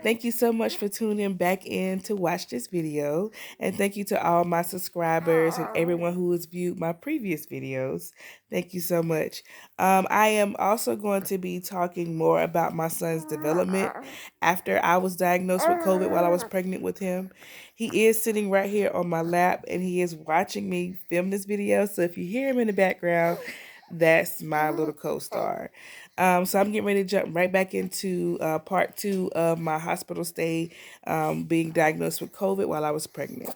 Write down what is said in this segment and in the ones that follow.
Thank you so much for tuning back in to watch this video. And thank you to all my subscribers and everyone who has viewed my previous videos. Thank you so much. I am also going to be talking more about my son's development after I was diagnosed with COVID while I was pregnant with him. He is sitting right here on my lap and he is watching me film this video. So if you hear him in the background, that's my little co-star. So I'm getting ready to jump right back into part two of my hospital stay, being diagnosed with COVID while I was pregnant.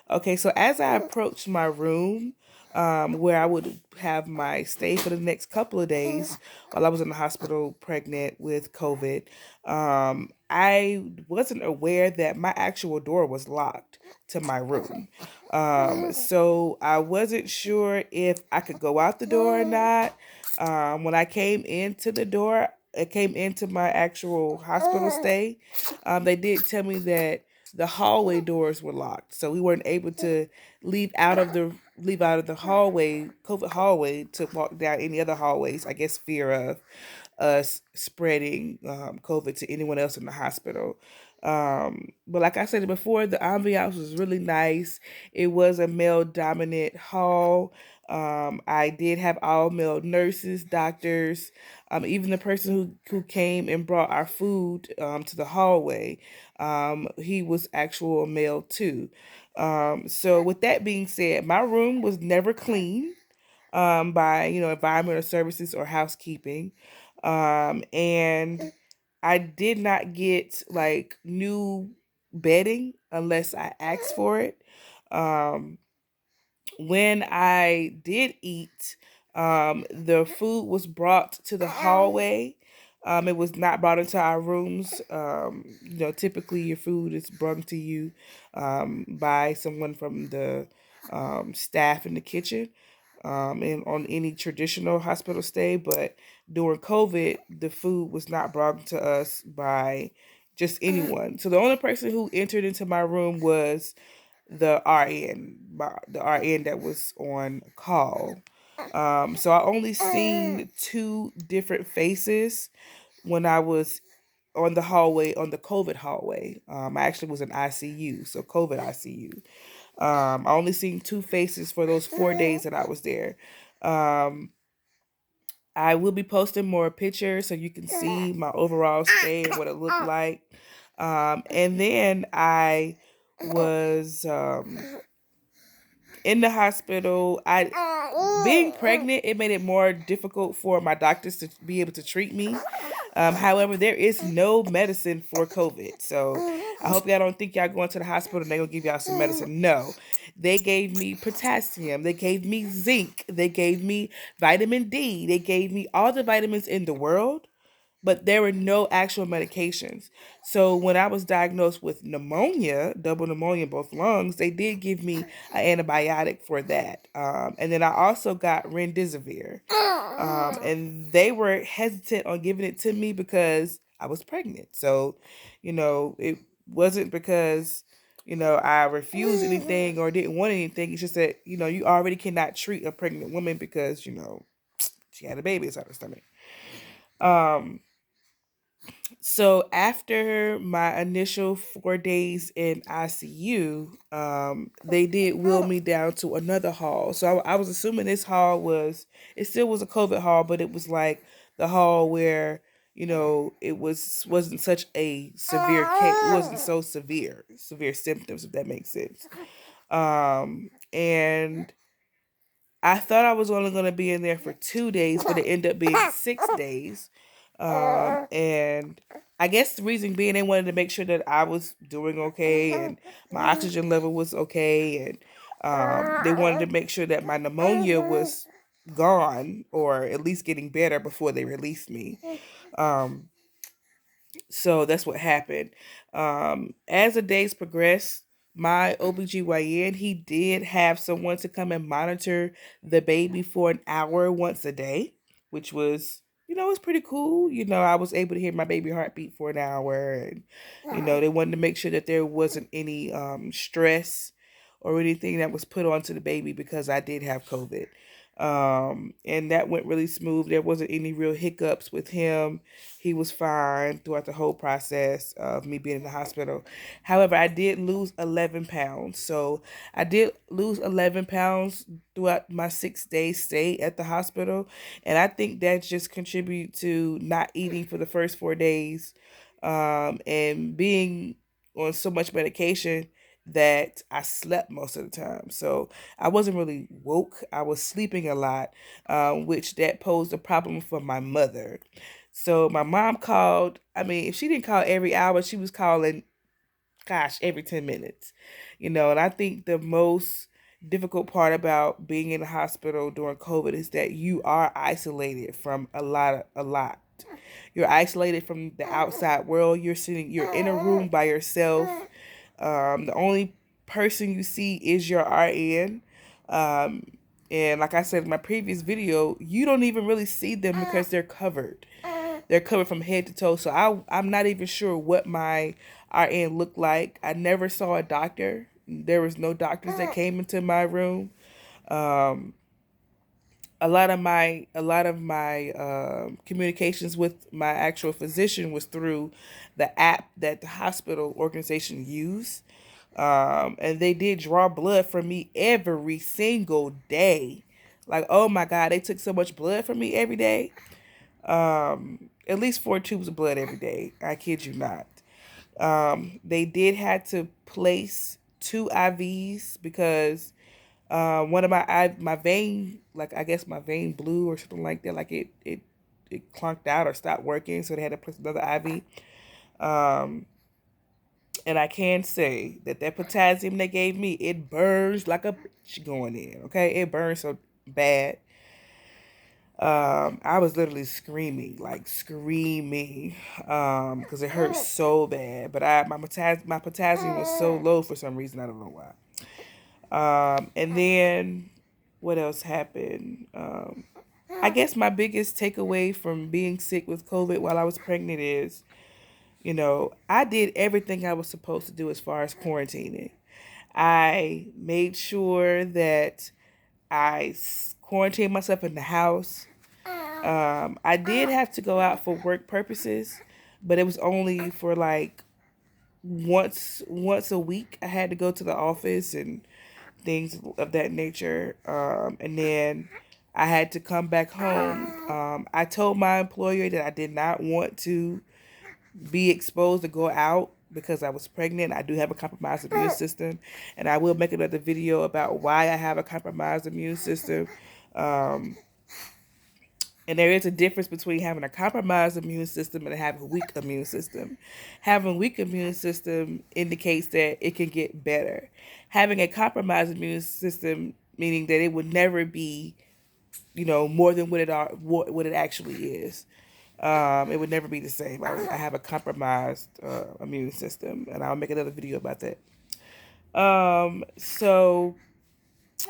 Okay, so as I approached my room, where I would have my stay for the next couple of days while I was in the hospital pregnant with COVID, I wasn't aware that my actual door was locked to my room. So I wasn't sure if I could go out the door or not. When I came into the door, I came into my actual hospital stay. They did tell me that the hallway doors were locked, so we weren't able to leave out of the hallway, COVID hallway, to walk down any other hallways. I guess fear of us spreading COVID to anyone else in the hospital. But like I said before, the ambiance was really nice. It was a male dominant hall. I did have all male nurses, doctors, even the person who came and brought our food to the hallway. He was actual male too. So with that being said, my room was never clean by environmental services or housekeeping, and I did not get like new bedding unless I asked for it. Um, when I did eat, the food was brought to the hallway. It was not brought into our rooms. Typically your food is brought to you by someone from the staff in the kitchen, and on any traditional hospital stay. But during COVID, the food was not brought to us by just anyone. So the only person who entered into my room was the RN that was on call. So I only seen two different faces when I was on the COVID hallway. I actually was in ICU, so COVID ICU. I only seen two faces for those 4 days that I was there. Um, I will be posting more pictures so you can see my overall stay and what it looked like. And then I was in the hospital. Being pregnant, it made it more difficult for my doctors to be able to treat me. However, there is no medicine for COVID. So I hope y'all don't think y'all going to the hospital and they're going to give y'all some medicine. No. They gave me potassium. They gave me zinc. They gave me vitamin D. They gave me all the vitamins in the world, but there were no actual medications. So when I was diagnosed with pneumonia, double pneumonia in both lungs, they did give me an antibiotic for that. And then I also got remdesivir. And they were hesitant on giving it to me because I was pregnant. So, it wasn't because, I refused anything or didn't want anything. It's just that, you already cannot treat a pregnant woman because, she had a baby inside her stomach. Um, so after my initial 4 days in ICU, they did wheel me down to another hall. So I was assuming this hall it still was a COVID hall, but it was like the hall where, wasn't such a severe case. It wasn't so severe symptoms, if that makes sense. And I thought I was only going to be in there for 2 days, but it ended up being 6 days. And I guess the reason being they wanted to make sure that I was doing okay and my oxygen level was okay. And they wanted to make sure that my pneumonia was gone or at least getting better before they released me. Um, so that's what happened. As the days progressed, my OBGYN, he did have someone to come and monitor the baby for an hour once a day, which was, it was pretty cool. I was able to hear my baby heartbeat for an hour. And, they wanted to make sure that there wasn't any stress or anything that was put onto the baby because I did have COVID. And that went really smooth. There wasn't any real hiccups with him. He was fine throughout the whole process of me being in the hospital. However, I did lose 11 pounds. So I did lose 11 pounds throughout my 6 day stay at the hospital. And I think that just contributed to not eating for the first 4 days, and being on so much medication that I slept most of the time. So I wasn't really woke. I was sleeping a lot, which that posed a problem for my mother. So my mom called. I mean, if she didn't call every hour, she was calling, gosh, every 10 minutes. And I think the most difficult part about being in the hospital during COVID is that you are isolated from a lot. You're isolated from the outside world. You're in a room by yourself. The only person you see is your RN. Um, and like I said in my previous video, you don't even really see them because they're covered. They're covered from head to toe. So I'm not even sure what my RN looked like. I never saw a doctor. There was no doctors that came into my room. Um, a lot of my communications with my actual physician was through the app that the hospital organization used. And they did draw blood from me every single day. Like, oh my God, they took so much blood from me every day. At least 4 tubes of blood every day. I kid you not. They did have to place 2 IVs because one of my vein, like I guess my vein blew or something like that. Like it clunked out or stopped working, so they had to place another IV. Um, and I can say that potassium they gave me, it burns like a bitch going in. Okay, it burns so bad. I was literally screaming, like screaming, because it hurt so bad. But my potassium was so low for some reason. I don't know why. And then what else happened? I guess my biggest takeaway from being sick with COVID while I was pregnant is, I did everything I was supposed to do as far as quarantining. I made sure that I quarantined myself in the house. I did have to go out for work purposes, but it was only for like once a week. I had to go to the office and things of that nature. And then I had to come back home. I told my employer that I did not want to be exposed to go out because I was pregnant. I do have a compromised immune system, and I will make another video about why I have a compromised immune system. Um, and there is a difference between having a compromised immune system and having a weak immune system. Having a weak immune system indicates that it can get better. Having a compromised immune system meaning that it would never be, more than what it actually is. It would never be the same. I have a compromised immune system, and I'll make another video about that. So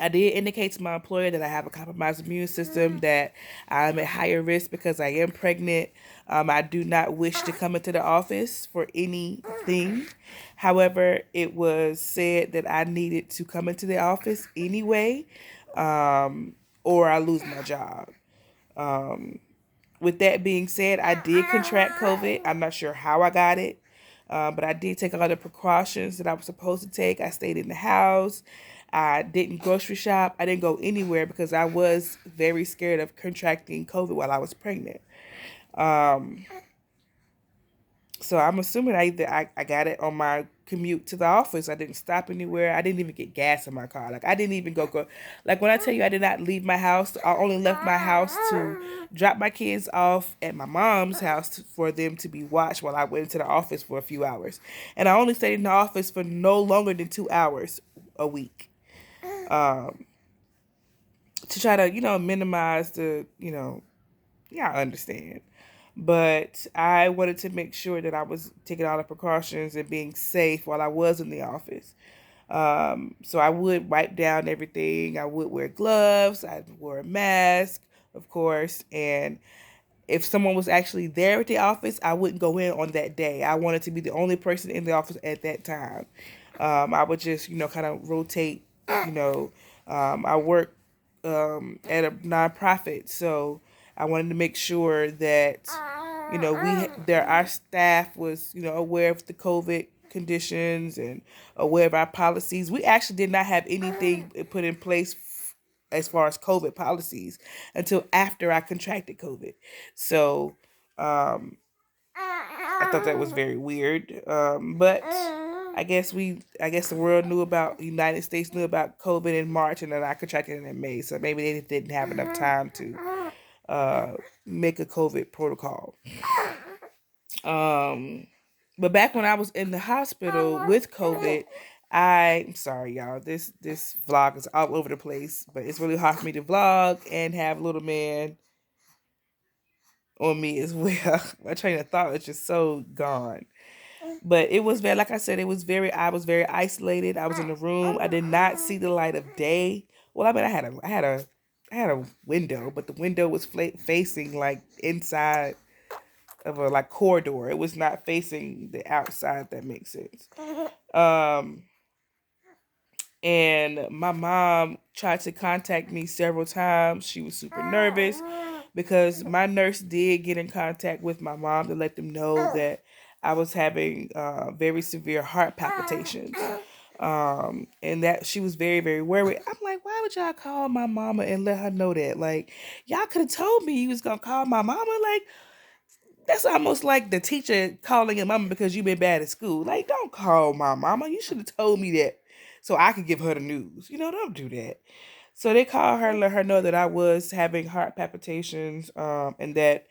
I did indicate to my employer that I have a compromised immune system, that I'm at higher risk because I am pregnant. I do not wish to come into the office for anything. However, it was said that I needed to come into the office anyway, or I lose my job. Um, with that being said, I did contract COVID. I'm not sure how I got it, but I did take all the precautions that I was supposed to take. I stayed in the house. I didn't grocery shop. I didn't go anywhere because I was very scared of contracting COVID while I was pregnant. Um, so I'm assuming I got it on my commute to the office. I didn't stop anywhere. I didn't even get gas in my car. Like I didn't even go. Like when I tell you I did not leave my house, I only left my house to drop my kids off at my mom's house for them to be watched while I went into the office for a few hours. And I only stayed in the office for no longer than 2 hours a week. Um, to try to, minimize the, yeah, I understand. But I wanted to make sure that I was taking all the precautions and being safe while I was in the office. So I would wipe down everything. I would wear gloves. I wore a mask, of course. And if someone was actually there at the office, I wouldn't go in on that day. I wanted to be the only person in the office at that time. I would just, kind of rotate. I work at a nonprofit, so I wanted to make sure that our staff was aware of the COVID conditions and aware of our policies. We actually did not have anything put in place as far as COVID policies until after I contracted COVID. So um, I thought that was very weird. But I guess the world knew about, the United States knew about COVID in March, and then I contracted it in May. So maybe they didn't have enough time to uh, make a COVID protocol. Um, but back when I was in the hospital with COVID, I'm sorry, y'all. This vlog is all over the place, but it's really hard for me to vlog and have little man on me as well. My train of thought is just so gone. But it was very, like I said, I was very isolated. I was in the room. I did not see the light of day. Well, I mean, I had a window, but the window was facing like inside of a like corridor. It was not facing the outside. If that makes sense. Um, and my mom tried to contact me several times. She was super nervous because my nurse did get in contact with my mom to let them know that I was having very severe heart palpitations. And that she was very, very worried. I'm like, why would y'all call my mama and let her know that? Like, y'all could have told me you was gonna call my mama. Like, that's almost like the teacher calling your mama because you've been bad at school. Like, don't call my mama. You should have told me that so I could give her the news. Don't do that. So they called her and let her know that I was having heart palpitations, and that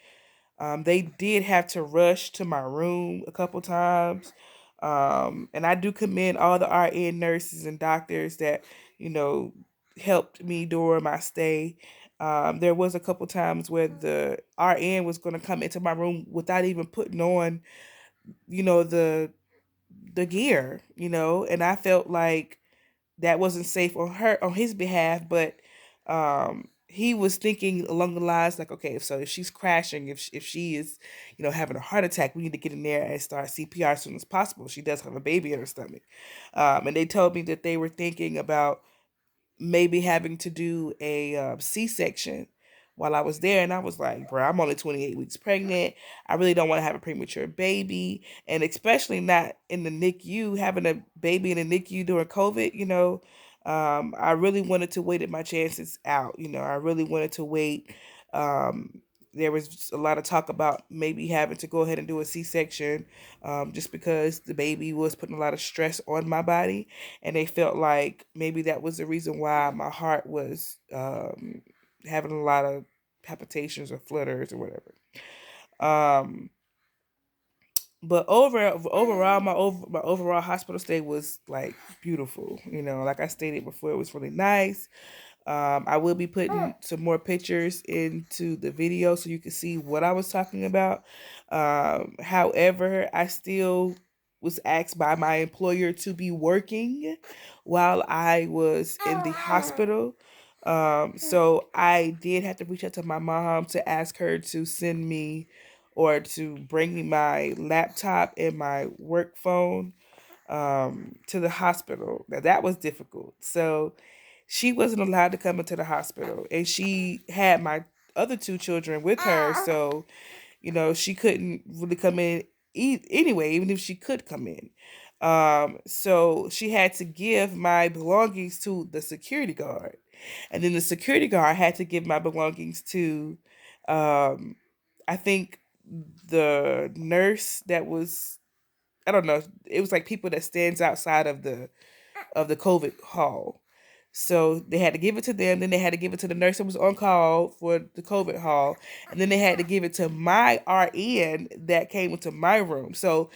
they did have to rush to my room a couple times. And I do commend all the RN nurses and doctors that, you know, helped me during my stay. There was a couple times where the RN was going to come into my room without even putting on, the gear, and I felt like that wasn't safe on his behalf, but he was thinking along the lines like, okay, so if she's crashing, if she is having a heart attack, we need to get in there and start CPR as soon as possible. She does have a baby in her stomach. And they told me that they were thinking about maybe having to do a C-section while I was there. And I was like, bro, I'm only 28 weeks pregnant. I really don't want to have a premature baby. And especially not in the NICU, having a baby in the NICU during COVID, I really wanted to wait my chances out. I really wanted to wait. Um, there was a lot of talk about maybe having to go ahead and do a C-section, just because the baby was putting a lot of stress on my body, and they felt like maybe that was the reason why my heart was having a lot of palpitations or flutters or whatever. Um, but overall, my overall hospital stay was like beautiful. Like I stated before, it was really nice. I will be putting some more pictures into the video so you can see what I was talking about. However, I still was asked by my employer to be working while I was in the hospital. So I did have to reach out to my mom to ask her to send me or to bring me my laptop and my work phone to the hospital. Now that was difficult. So she wasn't allowed to come into the hospital, and she had my other two children with her. So, she couldn't really come in anyway, even if she could come in. So she had to give my belongings to the security guard. And then the security guard had to give my belongings to, um, I think, the nurse that was, I don't know, it was like people that stands outside of the COVID hall. So they had to give it to them. Then they had to give it to the nurse that was on call for the COVID hall. And then they had to give it to my RN that came into my room. So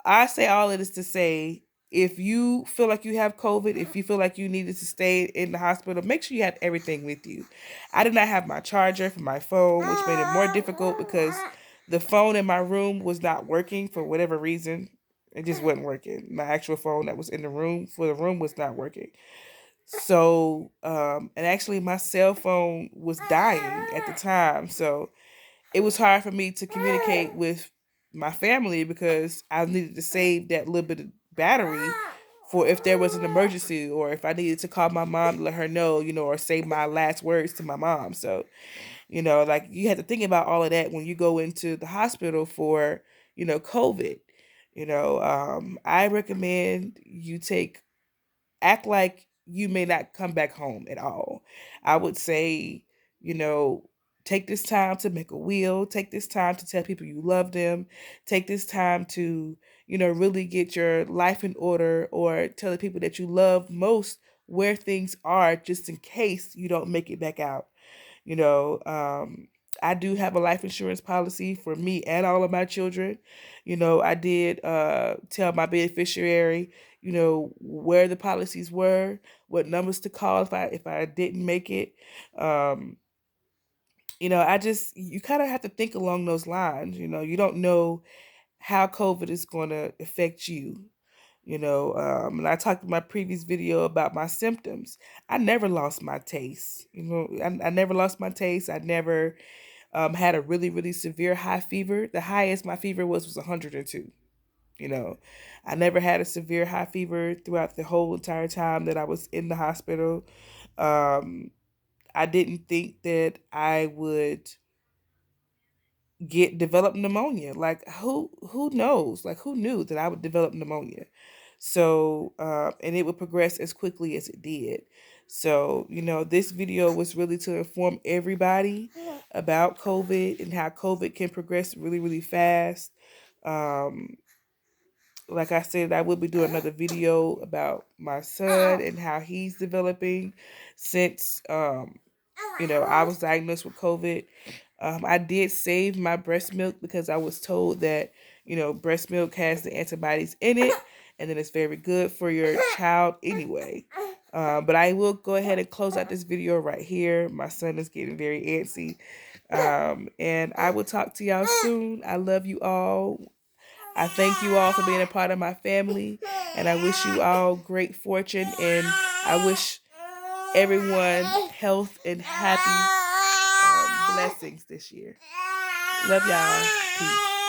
I say all of this to say, if you feel like you have COVID, if you feel like you needed to stay in the hospital, make sure you have everything with you. I did not have my charger for my phone, which made it more difficult because the phone in my room was not working for whatever reason. It just wasn't working. My actual phone that was in the room for the room was not working. So, and actually my cell phone was dying at the time. So it was hard for me to communicate with my family because I needed to save that little bit of battery for if there was an emergency, or if I needed to call my mom to let her know, or say my last words to my mom. So, like, you have to think about all of that when you go into the hospital for, COVID. I recommend you act like you may not come back home at all. I would say, you know, take this time to make a will, take this time to tell people you love them, take this time to, really get your life in order, or tell the people that you love most where things are, just in case you don't make it back out. You know, I do have a life insurance policy for me and all of my children. I did tell my beneficiary, where the policies were, what numbers to call if I didn't make it. Um, I just, you kind of have to think along those lines. You don't know how COVID is going to affect you. And I talked in my previous video about my symptoms. I never lost my taste. I never lost my taste. I never had a really, really severe high fever. The highest my fever was 102. You know, I never had a severe high fever throughout the whole entire time that I was in the hospital. Um, I didn't think that I would develop pneumonia. Like, who knows? Like, who knew that I would develop pneumonia? So and it would progress as quickly as it did. So, this video was really to inform everybody about COVID and how COVID can progress really, really fast. Um, like I said, I will be doing another video about my son and how he's developing since I was diagnosed with COVID. I did save my breast milk because I was told that, breast milk has the antibodies in it, and then it's very good for your child anyway. But I will go ahead and close out this video right here. My son is getting very antsy. And I will talk to y'all soon. I love you all. I thank you all for being a part of my family, and I wish you all great fortune, and I wish everyone health and happy blessings this year. Love y'all. Peace.